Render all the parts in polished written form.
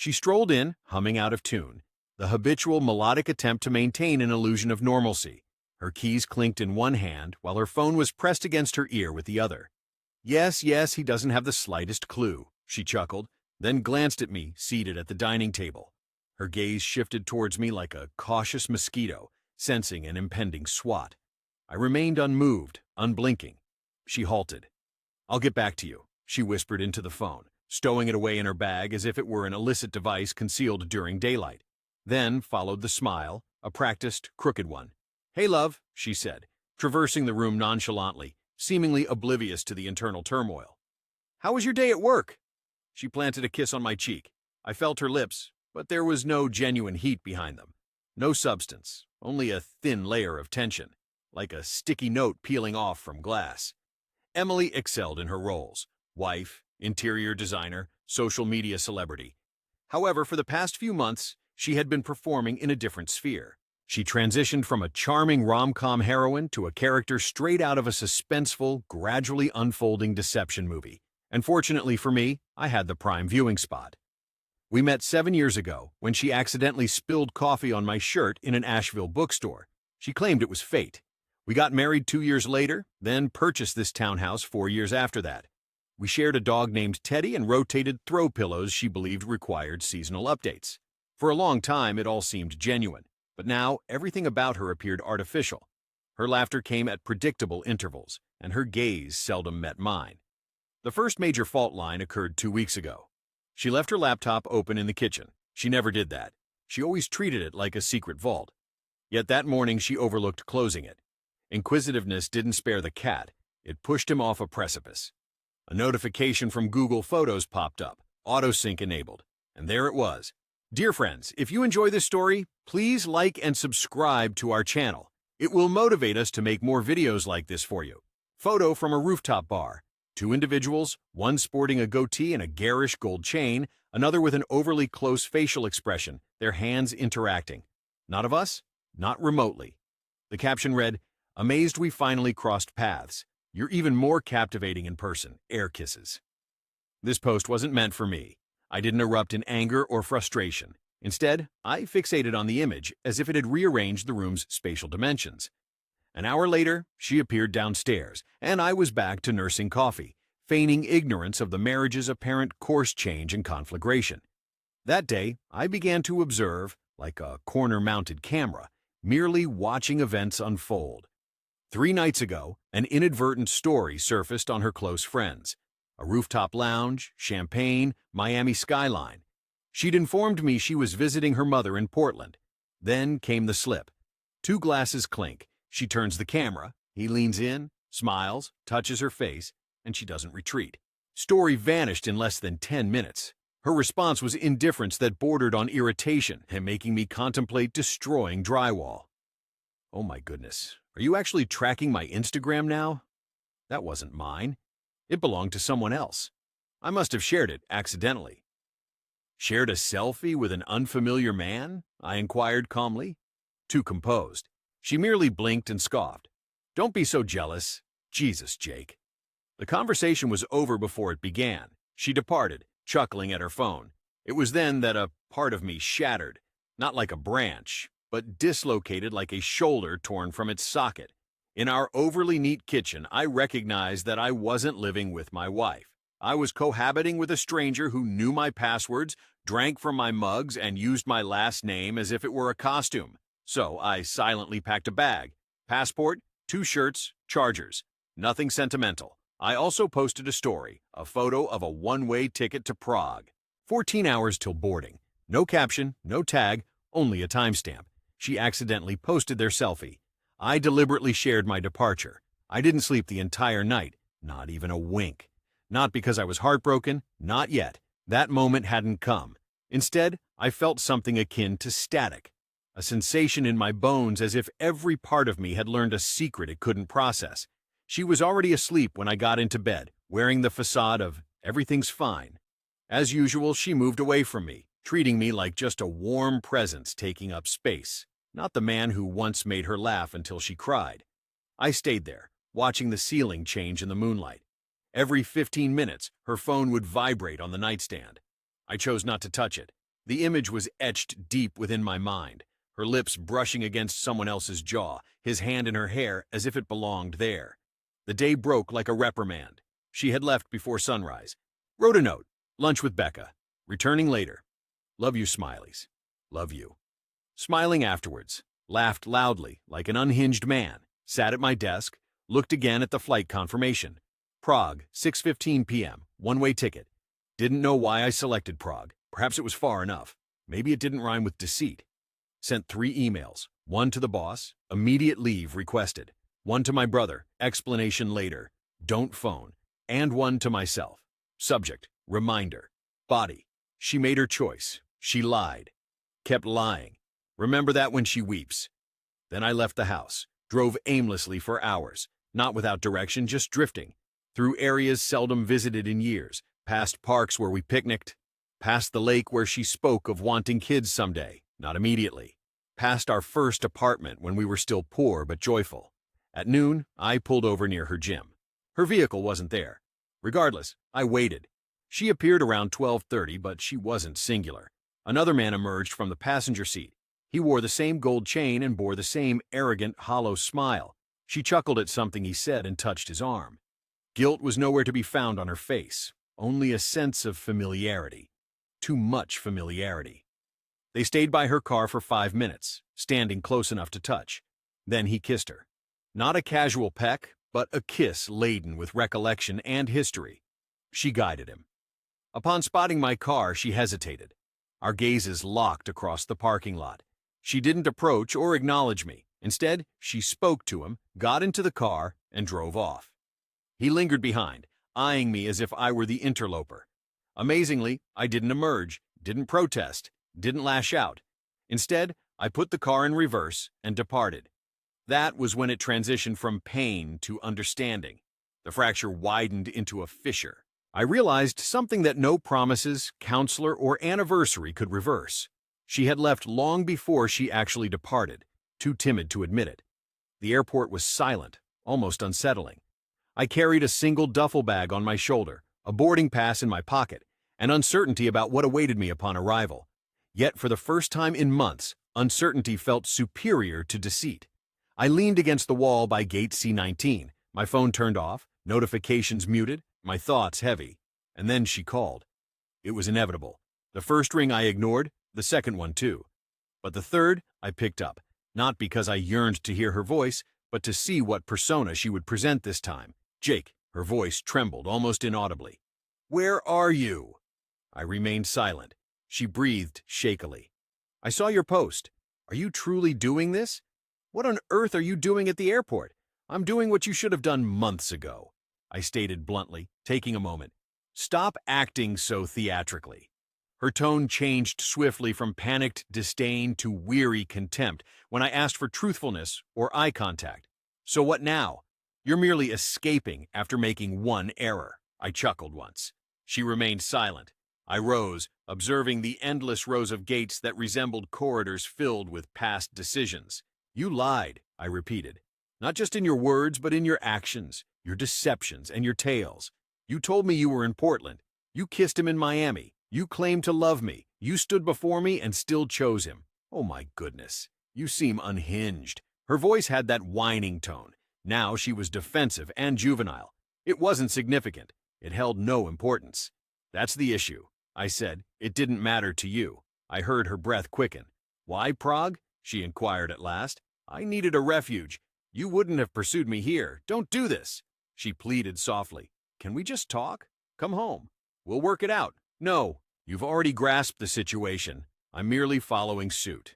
She strolled in, humming out of tune, the habitual melodic attempt to maintain an illusion of normalcy. Her keys clinked in one hand while her phone was pressed against her ear with the other. Yes, yes, he doesn't have the slightest clue, she chuckled, then glanced at me, seated at the dining table. Her gaze shifted towards me like a cautious mosquito, sensing an impending swat. I remained unmoved, unblinking. She halted. "I'll get back to you," she whispered into the phone, stowing it away in her bag as if it were an illicit device concealed during daylight. Then followed the smile, a practiced, crooked one. "Hey, love," she said, traversing the room nonchalantly, seemingly oblivious to the internal turmoil. "How was your day at work?" She planted a kiss on my cheek. I felt her lips, but there was no genuine heat behind them. No substance, only a thin layer of tension, like a sticky note peeling off from glass. Emily excelled in her roles: wife, interior designer, social media celebrity. However, for the past few months, she had been performing in a different sphere. She transitioned from a charming rom-com heroine to a character straight out of a suspenseful, gradually unfolding deception movie. And fortunately for me, I had the prime viewing spot. We met 7 years ago when she accidentally spilled coffee on my shirt in an Asheville bookstore. She claimed it was fate. We got married 2 years later, then purchased this townhouse 4 years after that. We shared a dog named Teddy and rotated throw pillows she believed required seasonal updates. For a long time, it all seemed genuine, but now everything about her appeared artificial. Her laughter came at predictable intervals, and her gaze seldom met mine. The first major fault line occurred 2 weeks ago. She left her laptop open in the kitchen. She never did that. She always treated it like a secret vault. Yet that morning she overlooked closing it. Inquisitiveness didn't spare the cat. It pushed him off a precipice. A notification from Google Photos popped up, autosync enabled, and there it was. Dear friends, if you enjoy this story, please like and subscribe to our channel. It will motivate us to make more videos like this for you. Photo from a rooftop bar. 2 individuals, one sporting a goatee and a garish gold chain, another with an overly close facial expression, their hands interacting. Not of us, not remotely. The caption read, "Amazed we finally crossed paths. You're even more captivating in person. Air kisses." This post wasn't meant for me. I didn't erupt in anger or frustration. Instead, I fixated on the image as if it had rearranged the room's spatial dimensions. An hour later, she appeared downstairs, and I was back to nursing coffee, feigning ignorance of the marriage's apparent course change and conflagration. That day, I began to observe, like a corner-mounted camera, merely watching events unfold. 3 nights ago, an inadvertent story surfaced on her close friends. A rooftop lounge, champagne, Miami skyline. She'd informed me she was visiting her mother in Portland. Then came the slip. 2 glasses clink. She turns the camera. He leans in, smiles, touches her face, and she doesn't retreat. Story vanished in less than 10 minutes. Her response was indifference that bordered on irritation and making me contemplate destroying drywall. Oh my goodness, are you actually tracking my Instagram now? That wasn't mine. It belonged to someone else. I must have shared it accidentally. Shared a selfie with an unfamiliar man? I inquired calmly. Too composed. She merely blinked and scoffed. Don't be so jealous. Jesus, Jake. The conversation was over before it began. She departed, chuckling at her phone. It was then that a part of me shattered, not like a branch, but dislocated like a shoulder torn from its socket. In our overly neat kitchen, I recognized that I wasn't living with my wife. I was cohabiting with a stranger who knew my passwords, drank from my mugs, and used my last name as if it were a costume. So I silently packed a bag, passport, 2 shirts, chargers. Nothing sentimental. I also posted a story, a photo of a one-way ticket to Prague. 14 hours till boarding. No caption, no tag, only a timestamp. She accidentally posted their selfie. I deliberately shared my departure. I didn't sleep the entire night, not even a wink. Not because I was heartbroken, not yet. That moment hadn't come. Instead, I felt something akin to static. A sensation in my bones as if every part of me had learned a secret it couldn't process. She was already asleep when I got into bed, wearing the facade of everything's fine. As usual, she moved away from me, treating me like just a warm presence taking up space, not the man who once made her laugh until she cried. I stayed there, watching the ceiling change in the moonlight. Every 15 minutes, her phone would vibrate on the nightstand. I chose not to touch it. The image was etched deep within my mind, her lips brushing against someone else's jaw, his hand in her hair as if it belonged there. The day broke like a reprimand. She had left before sunrise. Wrote a note. Lunch with Becca. Returning later. Love you, Smileys. Love you. Smiling afterwards. Laughed loudly, like an unhinged man. Sat at my desk. Looked again at the flight confirmation. Prague, 6:15 p.m. One-way ticket. Didn't know why I selected Prague. Perhaps it was far enough. Maybe it didn't rhyme with deceit. Sent 3 emails. One to the boss. Immediate leave requested. One to my brother. Explanation later. Don't phone. And one to myself. Subject. Reminder. Body. She made her choice. She lied. Kept lying. Remember that when she weeps. Then I left the house. Drove aimlessly for hours. Not without direction, just drifting. Through areas seldom visited in years. Past parks where we picnicked. Past the lake where she spoke of wanting kids someday. Not immediately. Past our first apartment when we were still poor but joyful. At noon, I pulled over near her gym. Her vehicle wasn't there. Regardless, I waited. She appeared around 12:30, but she wasn't singular. Another man emerged from the passenger seat. He wore the same gold chain and bore the same arrogant, hollow smile. She chuckled at something he said and touched his arm. Guilt was nowhere to be found on her face, only a sense of familiarity. Too much familiarity. They stayed by her car for 5 minutes, standing close enough to touch. Then he kissed her. Not a casual peck, but a kiss laden with recollection and history. She guided him. Upon spotting my car, she hesitated. Our gazes locked across the parking lot. She didn't approach or acknowledge me. Instead, she spoke to him, got into the car, and drove off. He lingered behind, eyeing me as if I were the interloper. Amazingly, I didn't emerge, didn't protest, didn't lash out. Instead, I put the car in reverse and departed. That was when it transitioned from pain to understanding. The fracture widened into a fissure. I realized something that no promises, counselor, or anniversary could reverse. She had left long before she actually departed, too timid to admit it. The airport was silent, almost unsettling. I carried a single duffel bag on my shoulder, a boarding pass in my pocket, and uncertainty about what awaited me upon arrival. Yet for the first time in months, uncertainty felt superior to deceit. I leaned against the wall by gate C-19, my phone turned off, notifications muted, my thoughts heavy. And then she called. It was inevitable. The first ring I ignored, the second one too. But the third I picked up, not because I yearned to hear her voice, but to see what persona she would present this time. Jake, her voice trembled almost inaudibly. Where are you? I remained silent. She breathed shakily. I saw your post. Are you truly doing this? What on earth are you doing at the airport? I'm doing what you should have done months ago, I stated bluntly, taking a moment. Stop acting so theatrically. Her tone changed swiftly from panicked disdain to weary contempt when I asked for truthfulness or eye contact. So what now? You're merely escaping after making one error, I chuckled once. She remained silent. I rose, observing the endless rows of gates that resembled corridors filled with past decisions. You lied, I repeated. Not just in your words, but in your actions, your deceptions, and your tales. You told me you were in Portland. You kissed him in Miami. You claimed to love me. You stood before me and still chose him. Oh my goodness. You seem unhinged. Her voice had that whining tone. Now she was defensive and juvenile. It wasn't significant. It held no importance. That's the issue, I said. It didn't matter to you. I heard her breath quicken. Why Prague? She inquired at last. I needed a refuge. You wouldn't have pursued me here. Don't do this. She pleaded softly. Can we just talk? Come home. We'll work it out. No, you've already grasped the situation. I'm merely following suit.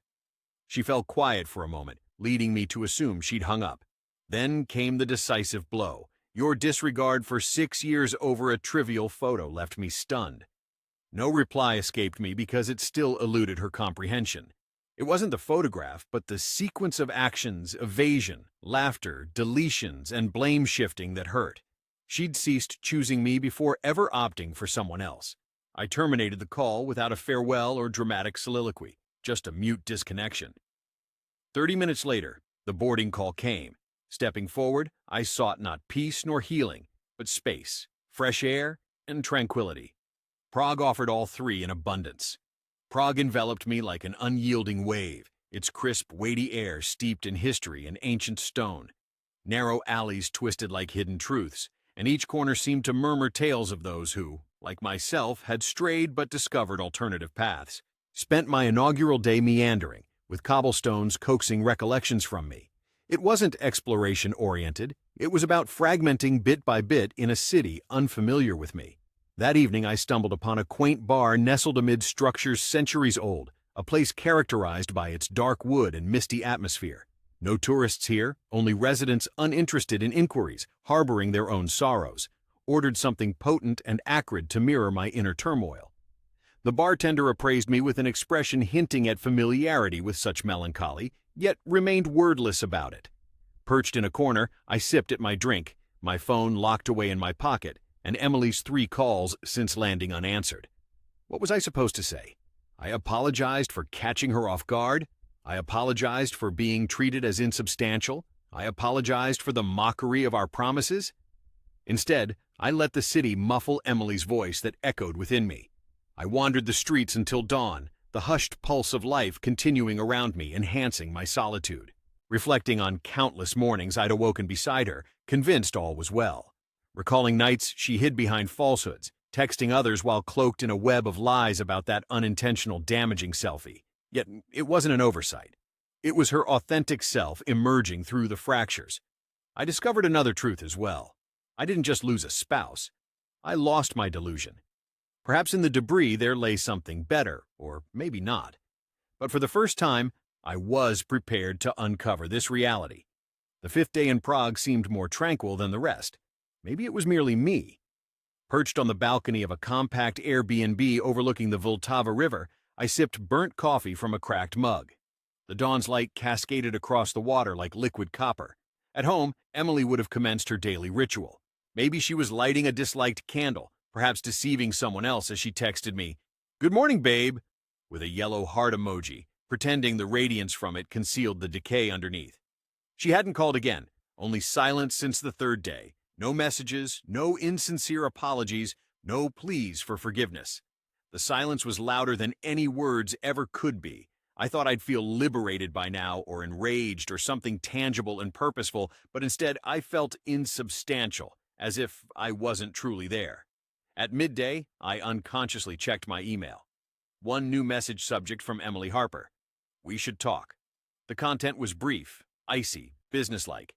She fell quiet for a moment, leading me to assume she'd hung up. Then came the decisive blow. Your disregard for 6 years over a trivial photo left me stunned. No reply escaped me because it still eluded her comprehension. It wasn't the photograph, but the sequence of actions, evasion, laughter, deletions, and blame shifting that hurt. She'd ceased choosing me before ever opting for someone else. I terminated the call without a farewell or dramatic soliloquy, just a mute disconnection. 30 minutes later, the boarding call came. Stepping forward, I sought not peace nor healing, but space, fresh air, and tranquility. Prague offered all three in abundance. Prague enveloped me like an unyielding wave, its crisp, weighty air steeped in history and ancient stone. Narrow alleys twisted like hidden truths, and each corner seemed to murmur tales of those who, like myself, had strayed but discovered alternative paths. Spent my inaugural day meandering, with cobblestones coaxing recollections from me. It wasn't exploration-oriented, it was about fragmenting bit by bit in a city unfamiliar with me. That evening I stumbled upon a quaint bar nestled amid structures centuries old, a place characterized by its dark wood and misty atmosphere. No tourists here, only residents uninterested in inquiries, harboring their own sorrows. Ordered something potent and acrid to mirror my inner turmoil. The bartender appraised me with an expression hinting at familiarity with such melancholy, yet remained wordless about it. Perched in a corner, I sipped at my drink, my phone locked away in my pocket, and Emily's 3 calls since landing unanswered. What was I supposed to say? I apologized for catching her off guard. I apologized for being treated as insubstantial. I apologized for the mockery of our promises. Instead, I let the city muffle Emily's voice that echoed within me. I wandered the streets until dawn, the hushed pulse of life continuing around me, enhancing my solitude. Reflecting on countless mornings I'd awoken beside her, convinced all was well. Recalling nights she hid behind falsehoods, texting others while cloaked in a web of lies about that unintentional damaging selfie. Yet it wasn't an oversight. It was her authentic self emerging through the fractures. I discovered another truth as well. I didn't just lose a spouse. I lost my delusion. Perhaps in the debris there lay something better, or maybe not. But for the first time, I was prepared to uncover this reality. The 5th day in Prague seemed more tranquil than the rest. Maybe it was merely me. Perched on the balcony of a compact Airbnb overlooking the Vltava River, I sipped burnt coffee from a cracked mug. The dawn's light cascaded across the water like liquid copper. At home, Emily would have commenced her daily ritual. Maybe she was lighting a disliked candle, perhaps deceiving someone else as she texted me, "Good morning, babe," with a yellow heart emoji, pretending the radiance from it concealed the decay underneath. She hadn't called again, only silence since the 3rd day. No messages, no insincere apologies, no pleas for forgiveness. The silence was louder than any words ever could be. I thought I'd feel liberated by now, or enraged, or something tangible and purposeful, but instead I felt insubstantial, as if I wasn't truly there. At midday, I unconsciously checked my email. One new message subject from Emily Harper. "We should talk." The content was brief, icy, businesslike.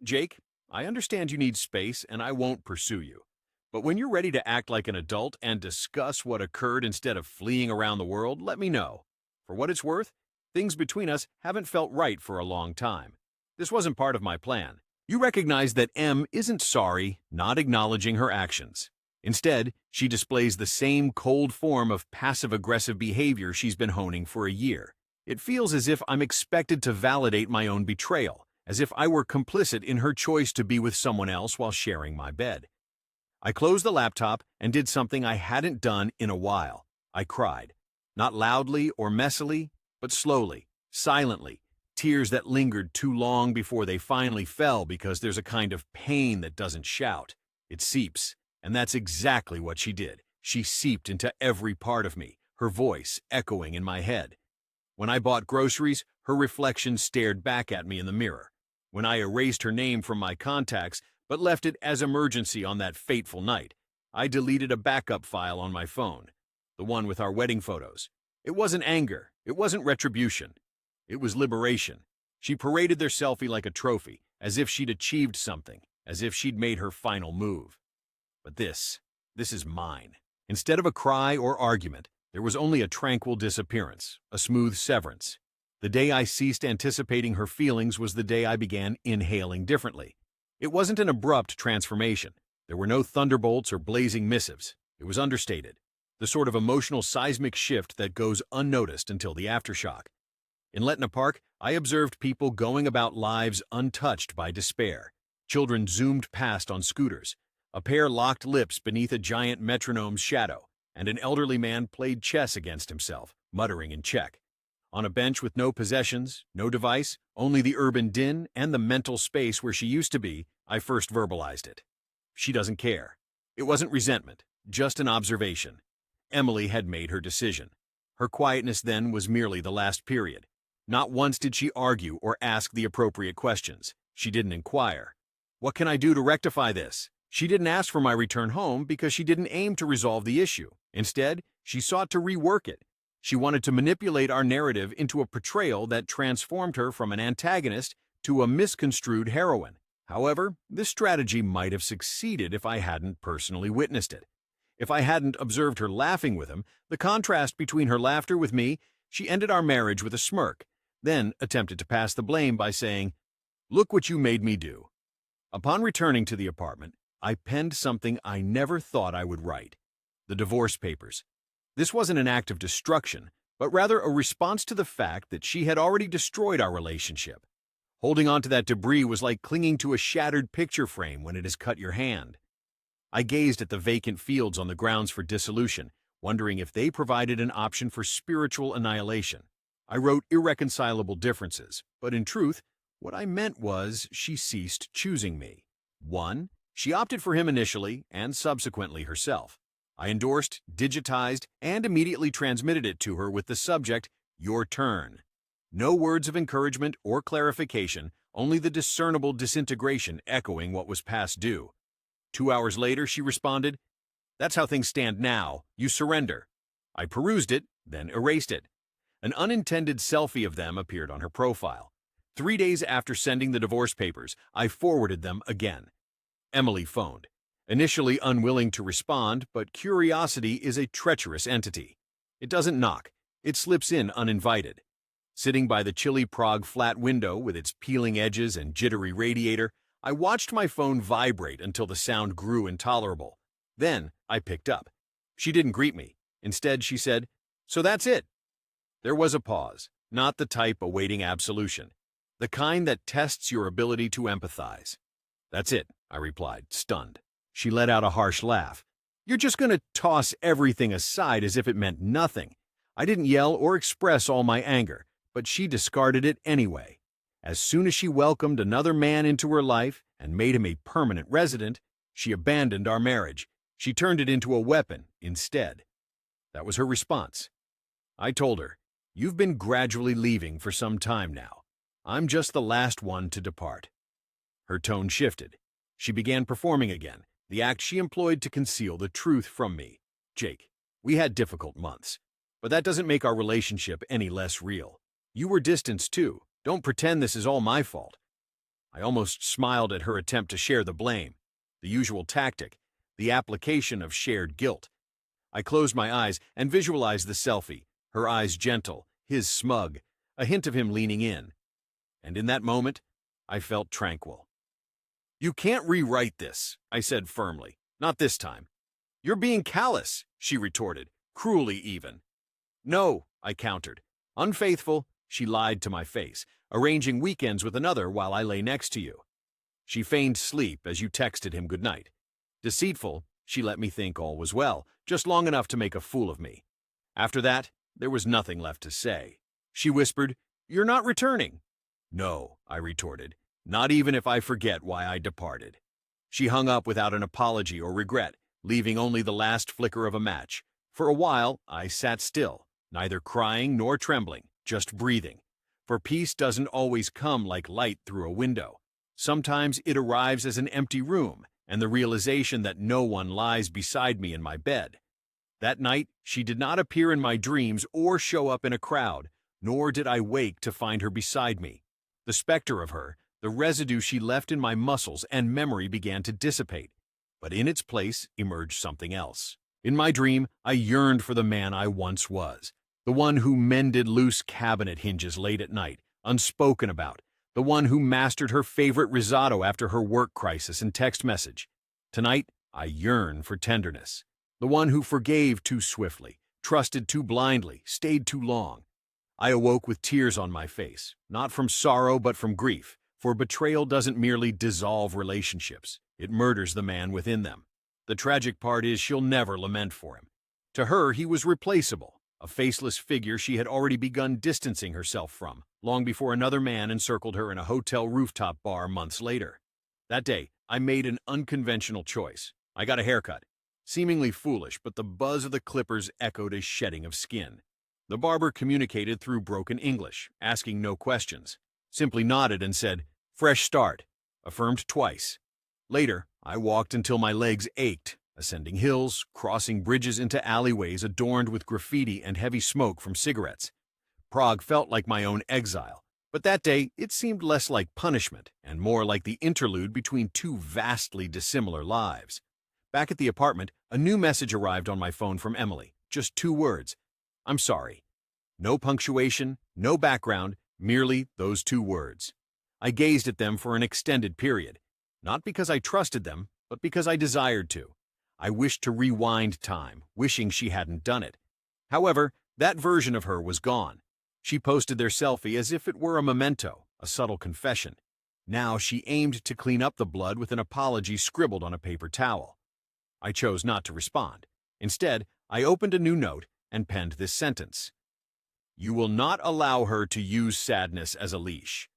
"Jake, I understand you need space and I won't pursue you. But when you're ready to act like an adult and discuss what occurred instead of fleeing around the world, let me know. For what it's worth, things between us haven't felt right for a long time. This wasn't part of my plan." You recognize that M isn't sorry, not acknowledging her actions. Instead, she displays the same cold form of passive-aggressive behavior she's been honing for a year. It feels as if I'm expected to validate my own betrayal, as if I were complicit in her choice to be with someone else while sharing my bed. I closed the laptop and did something I hadn't done in a while. I cried. Not loudly or messily, but slowly, silently. Tears that lingered too long before they finally fell, because there's a kind of pain that doesn't shout. It seeps, and that's exactly what she did. She seeped into every part of me, her voice echoing in my head. When I bought groceries, her reflection stared back at me in the mirror. When I erased her name from my contacts, but left it as emergency on that fateful night, I deleted a backup file on my phone, the one with our wedding photos. It wasn't anger, it wasn't retribution. It was liberation. She paraded their selfie like a trophy, as if she'd achieved something, as if she'd made her final move. But this is mine. Instead of a cry or argument, there was only a tranquil disappearance, a smooth severance. The day I ceased anticipating her feelings was the day I began inhaling differently. It wasn't an abrupt transformation. There were no thunderbolts or blazing missives. It was understated, the sort of emotional seismic shift that goes unnoticed until the aftershock. In Letna Park, I observed people going about lives untouched by despair. Children zoomed past on scooters. A pair locked lips beneath a giant metronome's shadow, and an elderly man played chess against himself, muttering in Czech. On a bench with no possessions, no device, only the urban din and the mental space where she used to be, I first verbalized it. She doesn't care. It wasn't resentment, just an observation. Emily had made her decision. Her quietness then was merely the last period. Not once did she argue or ask the appropriate questions. She didn't inquire. What can I do to rectify this? She didn't ask for my return home because she didn't aim to resolve the issue. Instead, she sought to rework it. She wanted to manipulate our narrative into a portrayal that transformed her from an antagonist to a misconstrued heroine. However, this strategy might have succeeded if I hadn't personally witnessed it. If I hadn't observed her laughing with him, the contrast between her laughter with me, she ended our marriage with a smirk, then attempted to pass the blame by saying, "Look what you made me do." Upon returning to the apartment, I penned something I never thought I would write: the divorce papers. This wasn't an act of destruction, but rather a response to the fact that she had already destroyed our relationship. Holding on to that debris was like clinging to a shattered picture frame when it has cut your hand. I gazed at the vacant fields on the grounds for dissolution, wondering if they provided an option for spiritual annihilation. I wrote irreconcilable differences, but in truth, what I meant was she ceased choosing me. 1. She opted for him initially and subsequently herself. I endorsed, digitized, and immediately transmitted it to her with the subject, "Your turn." No words of encouragement or clarification, only the discernible disintegration echoing what was past due. 2 hours later, she responded, "That's how things stand now. You surrender." I perused it, then erased it. An unintended selfie of them appeared on her profile. 3 days after sending the divorce papers, I forwarded them again. Emily phoned. Initially unwilling to respond, but curiosity is a treacherous entity. It doesn't knock. It slips in uninvited. Sitting by the chilly Prague flat window with its peeling edges and jittery radiator, I watched my phone vibrate until the sound grew intolerable. Then I picked up. She didn't greet me. Instead, she said, "So that's it." There was a pause, not the type awaiting absolution, the kind that tests your ability to empathize. "That's it," I replied, stunned. She let out a harsh laugh. "You're just going to toss everything aside as if it meant nothing." I didn't yell or express all my anger, but she discarded it anyway. As soon as she welcomed another man into her life and made him a permanent resident, she abandoned our marriage. She turned it into a weapon instead. That was her response. I told her, "You've been gradually leaving for some time now. I'm just the last one to depart." Her tone shifted. She began performing again, the act she employed to conceal the truth from me. "Jake, we had difficult months, but that doesn't make our relationship any less real. You were distanced too. Don't pretend this is all my fault." I almost smiled at her attempt to share the blame. The usual tactic, the application of shared guilt. I closed my eyes and visualized the selfie, her eyes gentle, his smug, a hint of him leaning in. And in that moment, I felt tranquil. "You can't rewrite this," I said firmly. "Not this time." "You're being callous," she retorted, cruelly even. "No," I countered. "Unfaithful," she lied to my face, "arranging weekends with another while I lay next to you." She feigned sleep as you texted him goodnight. Deceitful, she let me think all was well, just long enough to make a fool of me. After that, there was nothing left to say. She whispered, "You're not returning." "No," I retorted, "not even if I forget why I departed." She hung up without an apology or regret, leaving only the last flicker of a match. For a while, I sat still, neither crying nor trembling, just breathing. For peace doesn't always come like light through a window. Sometimes it arrives as an empty room, and the realization that no one lies beside me in my bed. That night, she did not appear in my dreams or show up in a crowd, nor did I wake to find her beside me. The specter of her, the residue she left in my muscles and memory began to dissipate, but in its place emerged something else. In my dream, I yearned for the man I once was, the one who mended loose cabinet hinges late at night, unspoken about, the one who mastered her favorite risotto after her work crisis and text message. Tonight, I yearn for tenderness, the one who forgave too swiftly, trusted too blindly, stayed too long. I awoke with tears on my face, not from sorrow but from grief, for betrayal doesn't merely dissolve relationships, it murders the man within them. The tragic part is she'll never lament for him. To her, he was replaceable, a faceless figure she had already begun distancing herself from, long before another man encircled her in a hotel rooftop bar months later. That day, I made an unconventional choice. I got a haircut. Seemingly foolish, but the buzz of the clippers echoed a shedding of skin. The barber communicated through broken English, asking no questions. Simply nodded and said, "Fresh start," affirmed twice. Later, I walked until my legs ached, ascending hills, crossing bridges into alleyways adorned with graffiti and heavy smoke from cigarettes. Prague felt like my own exile, but that day it seemed less like punishment and more like the interlude between two vastly dissimilar lives. Back at the apartment, a new message arrived on my phone from Emily. Just 2 words. "I'm sorry." No punctuation, no background, merely those 2 words. I gazed at them for an extended period, not because I trusted them, but because I desired to. I wished to rewind time, wishing she hadn't done it. However, that version of her was gone. She posted their selfie as if it were a memento, a subtle confession. Now she aimed to clean up the blood with an apology scribbled on a paper towel. I chose not to respond. Instead, I opened a new note and penned this sentence: "You will not allow her to use sadness as a leash."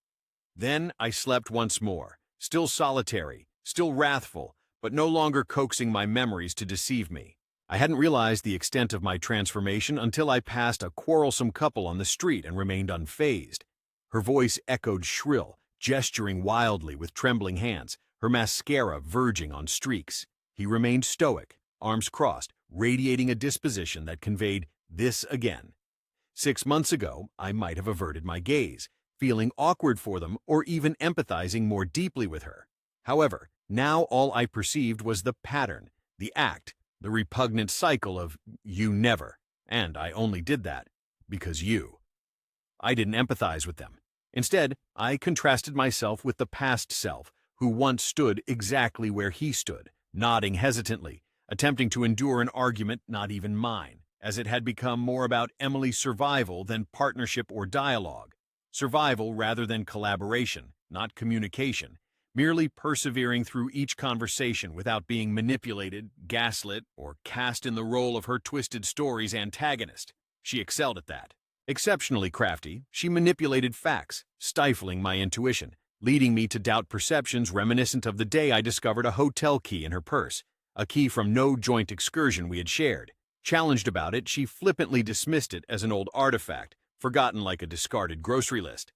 Then I slept once more, still solitary, still wrathful, but no longer coaxing my memories to deceive me. I hadn't realized the extent of my transformation until I passed a quarrelsome couple on the street and remained unfazed. Her voice echoed shrill, gesturing wildly with trembling hands, her mascara verging on streaks. He remained stoic, arms crossed, radiating a disposition that conveyed this again. 6 months ago, I might have averted my gaze, feeling awkward for them or even empathizing more deeply with her. However, now all I perceived was the pattern, the act, the repugnant cycle of "you never," and I only did that because you. I didn't empathize with them. Instead, I contrasted myself with the past self, who once stood exactly where he stood, nodding hesitantly, attempting to endure an argument not even mine, as it had become more about Emily's survival than partnership or dialogue. Survival rather than collaboration, not communication, merely persevering through each conversation without being manipulated, gaslit, or cast in the role of her twisted story's antagonist. She excelled at that. Exceptionally crafty, she manipulated facts, stifling my intuition, leading me to doubt perceptions reminiscent of the day I discovered a hotel key in her purse, a key from no joint excursion we had shared. Challenged about it, she flippantly dismissed it as an old artifact, forgotten like a discarded grocery list.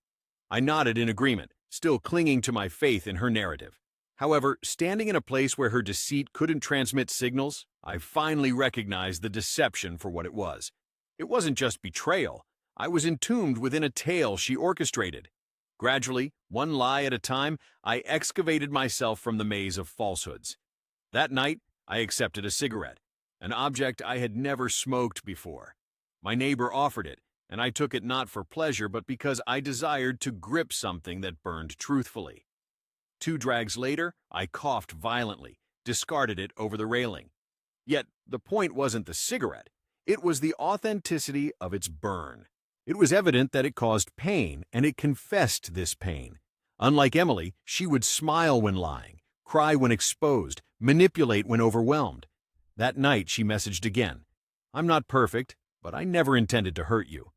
I nodded in agreement, still clinging to my faith in her narrative. However, standing in a place where her deceit couldn't transmit signals, I finally recognized the deception for what it was. It wasn't just betrayal. I was entombed within a tale she orchestrated. Gradually, one lie at a time, I excavated myself from the maze of falsehoods. That night, I accepted a cigarette, an object I had never smoked before. My neighbor offered it, and I took it not for pleasure but because I desired to grip something that burned truthfully. 2 drags later, I coughed violently, discarded it over the railing. Yet, the point wasn't the cigarette. It was the authenticity of its burn. It was evident that it caused pain, and it confessed this pain. Unlike Emily, she would smile when lying, cry when exposed, manipulate when overwhelmed. That night, she messaged again. "I'm not perfect, but I never intended to hurt you."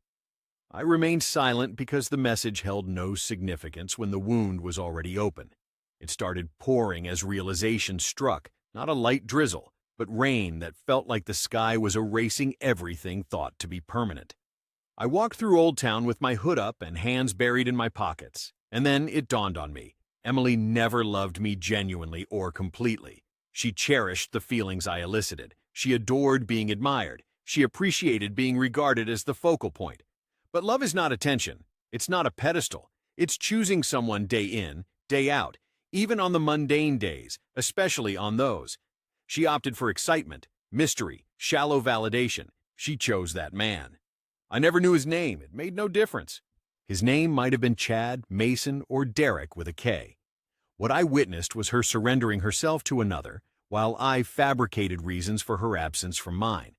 I remained silent because the message held no significance when the wound was already open. It started pouring as realization struck, not a light drizzle, but rain that felt like the sky was erasing everything thought to be permanent. I walked through Old Town with my hood up and hands buried in my pockets, and then it dawned on me. Emily never loved me genuinely or completely. She cherished the feelings I elicited. She adored being admired. She appreciated being regarded as the focal point. But love is not attention. It's not a pedestal. It's choosing someone day in, day out, even on the mundane days, especially on those. She opted for excitement, mystery, shallow validation. She chose that man. I never knew his name. It made no difference. His name might have been Chad, Mason, or Derek with a K. What I witnessed was her surrendering herself to another, while I fabricated reasons for her absence from mine.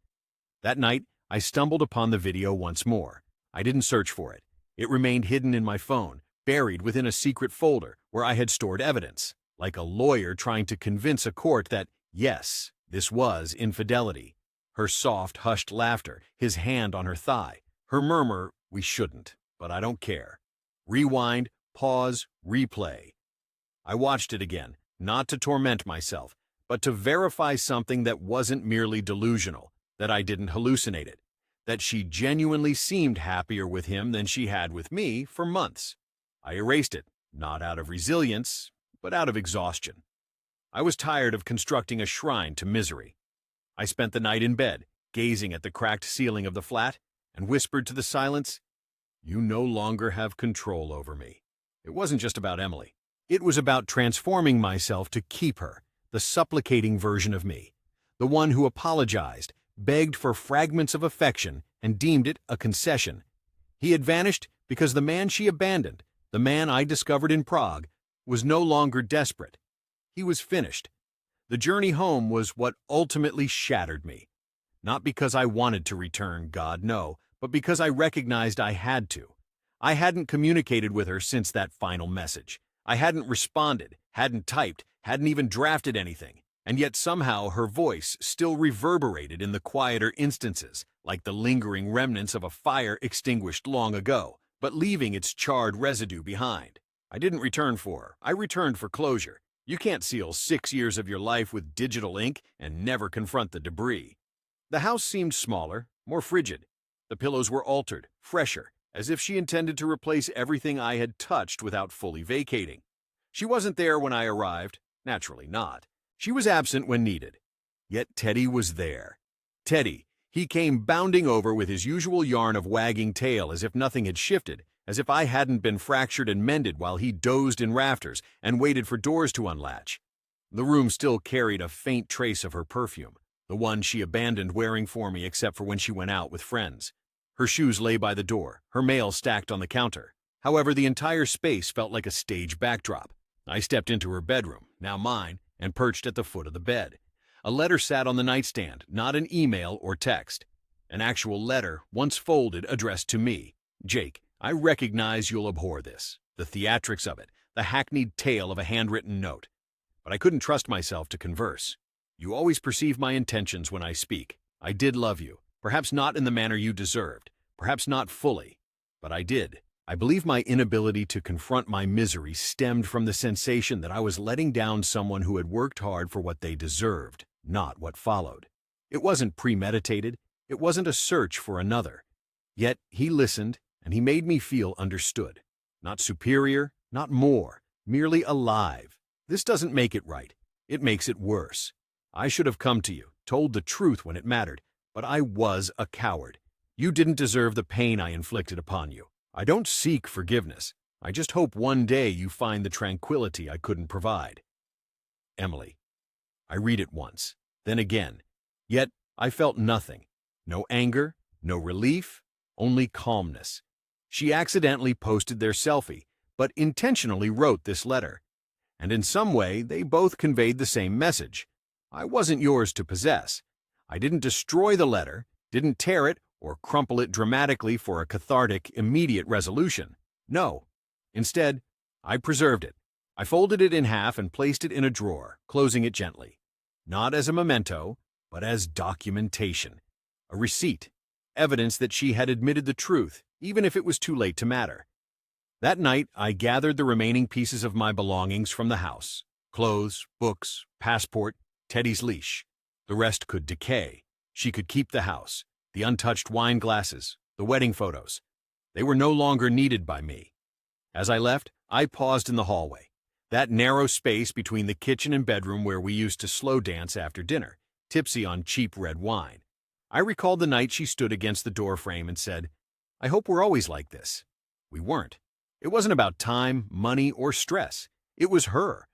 That night, I stumbled upon the video once more. I didn't search for it. It remained hidden in my phone, buried within a secret folder where I had stored evidence, like a lawyer trying to convince a court that, yes, this was infidelity. Her soft, hushed laughter, his hand on her thigh, her murmur, "We shouldn't, but I don't care." Rewind, pause, replay. I watched it again, not to torment myself, but to verify something that wasn't merely delusional, that I didn't hallucinate it, that she genuinely seemed happier with him than she had with me for months. I erased it, not out of resilience, but out of exhaustion. I was tired of constructing a shrine to misery. I spent the night in bed, gazing at the cracked ceiling of the flat, and whispered to the silence, "You no longer have control over me." It wasn't just about Emily. It was about transforming myself to keep her, the supplicating version of me, the one who apologized, begged for fragments of affection, and deemed it a concession. He had vanished because the man she abandoned, the man I discovered in Prague, was no longer desperate. He was finished. The journey home was what ultimately shattered me. Not because I wanted to return, God, no, but because I recognized I had to. I hadn't communicated with her since that final message. I hadn't responded, hadn't typed, hadn't even drafted anything. And yet somehow her voice still reverberated in the quieter instances, like the lingering remnants of a fire extinguished long ago, but leaving its charred residue behind. I didn't return for her. I returned for closure. You can't seal 6 years of your life with digital ink and never confront the debris. The house seemed smaller, more frigid. The pillows were altered, fresher, as if she intended to replace everything I had touched without fully vacating. She wasn't there when I arrived. Naturally not. She was absent when needed. Yet Teddy was there. Teddy, he came bounding over with his usual yarn of wagging tail as if nothing had shifted, as if I hadn't been fractured and mended while he dozed in rafters and waited for doors to unlatch. The room still carried a faint trace of her perfume, the one she abandoned wearing for me except for when she went out with friends. Her shoes lay by the door, her mail stacked on the counter. However, the entire space felt like a stage backdrop. I stepped into her bedroom, now mine, and perched at the foot of the bed. A letter sat on the nightstand, not an email or text. An actual letter, once folded, addressed to me. Jake, I recognize you'll abhor this, the theatrics of it, the hackneyed tale of a handwritten note. But I couldn't trust myself to converse. You always perceive my intentions when I speak. I did love you, perhaps not in the manner you deserved, perhaps not fully, but I did. I believe my inability to confront my misery stemmed from the sensation that I was letting down someone who had worked hard for what they deserved, not what followed. It wasn't premeditated. It wasn't a search for another. Yet he listened, and he made me feel understood. Not superior, not more, merely alive. This doesn't make it right. It makes it worse. I should have come to you, told the truth when it mattered, but I was a coward. You didn't deserve the pain I inflicted upon you. I don't seek forgiveness. I just hope one day you find the tranquility I couldn't provide. Emily. I read it once, then again. Yet I felt nothing. No anger, no relief, only calmness. She accidentally posted their selfie, but intentionally wrote this letter. And in some way, they both conveyed the same message. I wasn't yours to possess. I didn't destroy the letter, didn't tear it, or crumple it dramatically for a cathartic, immediate resolution. No. Instead, I preserved it. I folded it in half and placed it in a drawer, closing it gently. Not as a memento, but as documentation. A receipt. Evidence that she had admitted the truth, even if it was too late to matter. That night, I gathered the remaining pieces of my belongings from the house. Clothes, books, passport, Teddy's leash. The rest could decay. She could keep the house. The untouched wine glasses, the wedding photos. They were no longer needed by me. As I left, I paused in the hallway, that narrow space between the kitchen and bedroom where we used to slow dance after dinner, tipsy on cheap red wine. I recalled the night she stood against the doorframe and said, "I hope we're always like this." We weren't. It wasn't about time, money, or stress. It was her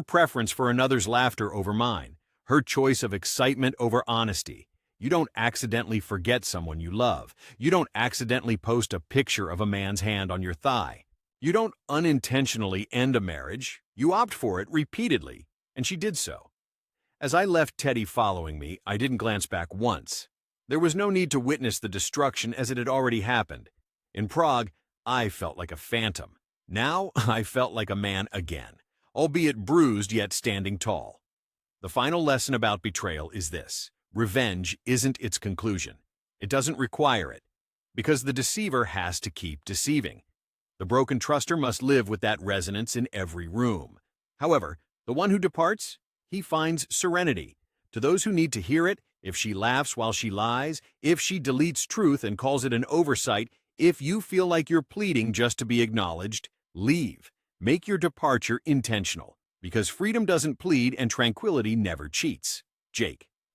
preference for another's laughter over mine, her choice of excitement over honesty. You don't accidentally forget someone you love. You don't accidentally post a picture of a man's hand on your thigh. You don't unintentionally end a marriage. You opt for it repeatedly, and she did so. As I left Teddy following me, I didn't glance back once. There was no need to witness the destruction as it had already happened. In Prague, I felt like a phantom. Now, I felt like a man again, albeit bruised yet standing tall. The final lesson about betrayal is this. Revenge isn't its conclusion. It doesn't require it, because the deceiver has to keep deceiving. The broken truster must live with that resonance in every room. However, the one who departs, he finds serenity. To those who need to hear it, If she laughs while she lies, if she deletes truth and calls it an oversight, if you feel like you're pleading just to be acknowledged, leave. Make your departure intentional, because freedom doesn't plead and tranquility never cheats. Jake.